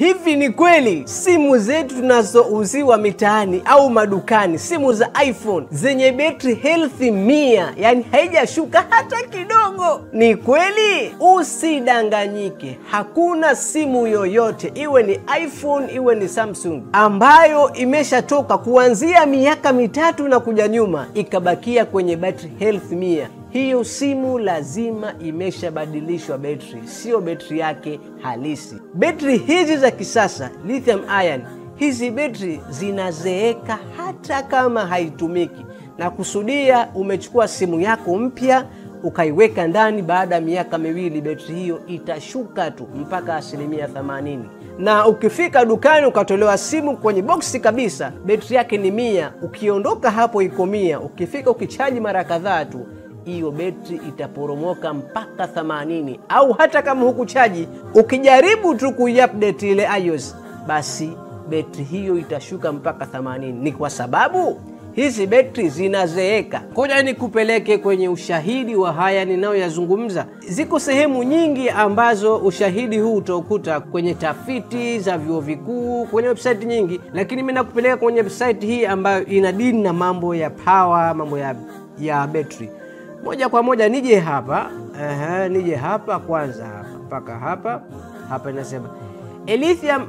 Hivi ni kweli simu zetu tunazouziwa mitaani au madukani, simu za iPhone zenye battery health 100, yani haijashuka hata kidogo? Ni kweli? Usidanganyike, hakuna simu yoyote, iwe ni iPhone iwe ni Samsung, ambayo imeshatoka kuanzia miaka 3 na kuja nyuma ikabakia kwenye battery health 100. Hiyo simu lazima imeshabadilishwa battery, sio battery yake halisi. Battery hizi za kisasa lithium ion, hizi battery zinazeeka hata kama haitumiki. Na kusudia umechukua simu yako mpya ukaiweka ndani, baada ya miaka 2 battery hiyo itashuka tu mpaka 80%. Na ukifika dukani ukatolewa simu kwenye boksi kabisa, battery yake ni 100, ukiondoka hapo iko 100, ukifika ukichaji mara kadhaa tu hiyo betri itaporomoka mpaka 80. Au hata kama hukuchaji, ukijaribu tu kuiupdate ile iOS, basi betri hiyo itashuka mpaka 80. Ni kwa sababu hizi betri zinazeeka. Ngoja nikupeleke kwenye ushahidi wa haya ninayoyazungumza. Ziko sehemu nyingi ambazo ushahidi huu utakuta kwenye tafiti za vyuo vikuu, kwenye website nyingi, lakini mimi nakupeleka kwenye website hii ambayo inadili na mambo ya power, mambo ya betri. Moja kwa moja nije hapa, nije hapa kwanza, hapa mpaka hapa inasema a lithium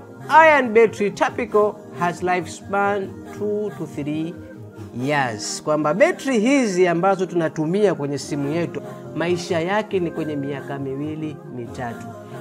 ion battery typical has lifespan 2 to 3 years. Kwamba betri hizi ambazo tunatumia kwenye simu yetu maisha yake ni kwenye miaka 2-3.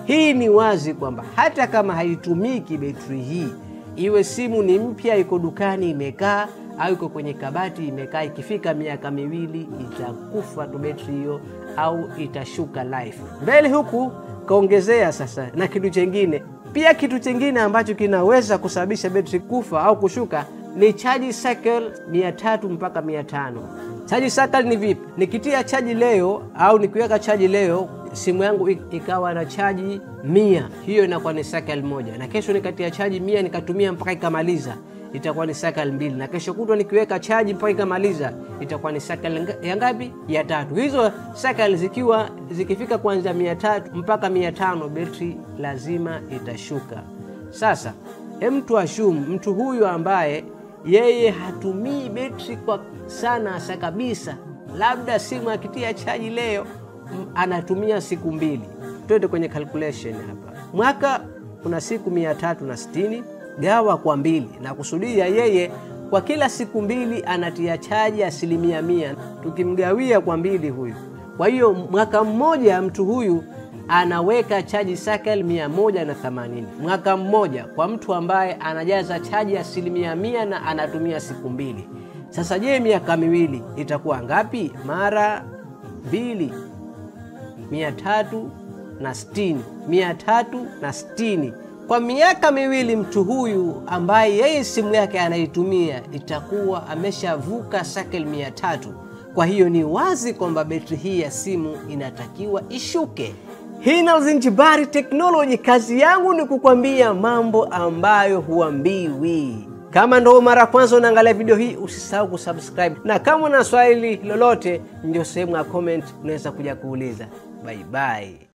Hii ni wazi kwamba hata kama haitumiki betri hii, iwe simu ni mpya iko dukani imekaa au iko kwenye kabati imekaa, ikifika miaka 2 itakufa tu betri hiyo au itashuka life. Mbele huku kaongezea sasa na kitu chengine. Pia kitu chengine ambacho kinaweza kusababisha betri kufa au kushuka ni charge cycle 300 mpaka 500. Charge cycle ni vipi? Nikitia chaji leo au nikiweka chaji leo, simu yangu ikawa na chaji 100, hiyo inakuwa ni cycle moja. Na kesho nikatia chaji 100 nikatumia mpaka ikamaliza, itakuwa ni cycle 2. Na kesho kutwa nikiweka chaji mpaka ikamaliza, itakuwa ni cycle ya ngapi? Ya 3. Hizo cycle zikifika kuanzia 300 mpaka 500, betri lazima itashuka. Sasa mtu mtu huyu ambaye yeye hatumii betri kwa sana kabisa, labda simu akitia chaji leo anatumia siku 2. Twende kwenye calculation hapa. Mwaka kuna siku 360, gawa kwa 2, na kusudia yeye kwa kila siku 2 anatia chaji 100%. Tukimgawia kwa 2 huyu, kwa hiyo mwaka mmoja mtu huyu anaweka chaji cycle 180. Mwaka mmoja kwa mtu ambaye anajaza chaji 100% na anatumia siku 2. Sasa je, miaka 2 itakuwa ngapi? Mara 2, 360. 360 kwa miaka 2, mtu huyu ambaye yeye simu yake anaitumia itakuwa ameshavuka cycle 300. Kwa hiyo ni wazi kwamba betri hii ya simu inatakiwa ishuke. Hii ni Alzenjbary Technology. Kazi yangu ni kukwambia mambo ambayo huambiwi. Kama ndo mara kwanza unaangalia video hii, usisahau kusubscribe, na kama una swali lolote ndio sehemu ya comment unaweza kuja kuuliza. Bye bye.